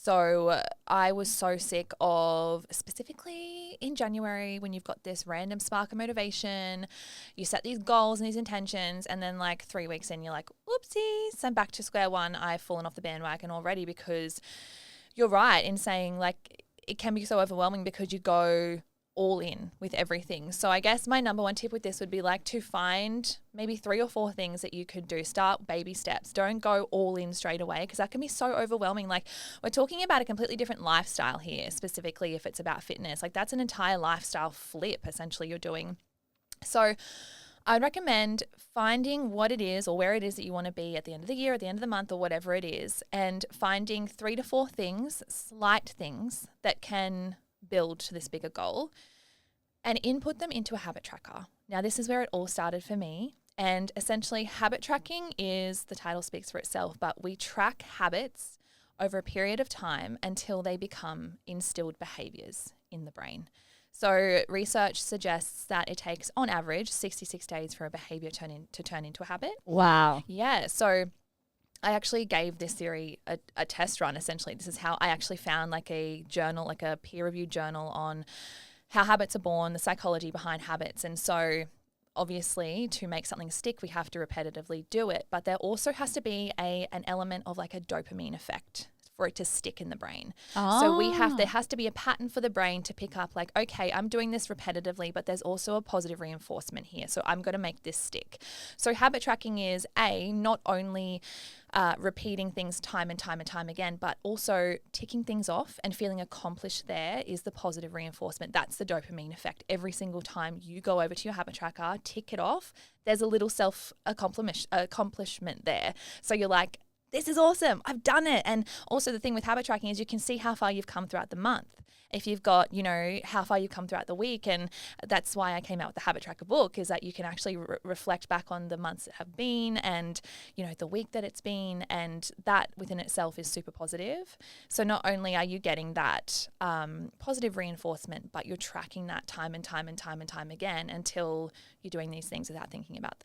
So I was so sick of, specifically in January, when you've got this random spark of motivation, you set these goals and these intentions, and then like 3 weeks in, you're like, oopsies, I'm back to square one. I've fallen off the bandwagon already, because you're right in saying like it can be so overwhelming because you go all in with everything. So I guess my number one tip with this would be like to find maybe 3 or 4 things that you could do. Start baby steps. Don't go all in straight away, because that can be so overwhelming. Like, we're talking about a completely different lifestyle here, specifically if it's about fitness. Like, that's an entire lifestyle flip essentially you're doing. So I'd recommend finding what it is or where it is that you want to be at the end of the year, at the end of the month, or whatever it is, and finding 3 to 4 things, slight things that can build to this bigger goal, and input them into a habit tracker. Now, this is where it all started for me. And essentially, habit tracking is, the title speaks for itself, but we track habits over a period of time until they become instilled behaviors in the brain. So research suggests that it takes, on average, 66 days for a behavior to turn into a habit. Wow. Yeah. So I actually gave this theory a test run, essentially. This is how I actually found like a journal, like a peer-reviewed journal on how habits are born, the psychology behind habits. And so obviously to make something stick, we have to repetitively do it. But there also has to be an element of like a dopamine effect for it to stick in the brain. So there has to be a pattern for the brain to pick up like, okay, I'm doing this repetitively, but there's also a positive reinforcement here. So I'm going to make this stick. So habit tracking is not only repeating things time and time and time again, but also ticking things off and feeling accomplished. There is the positive reinforcement. That's the dopamine effect. Every single time you go over to your habit tracker, tick it off, there's a little accomplishment there. So you're like, this is awesome, I've done it. And also the thing with habit tracking is you can see how far you've come throughout the month. If you've got, how far you've come throughout the week. And that's why I came out with the Habit Tracker book, is that you can actually reflect back on the months that have been and, the week that it's been. And that within itself is super positive. So not only are you getting that positive reinforcement, but you're tracking that time and time and time and time again until you're doing these things without thinking about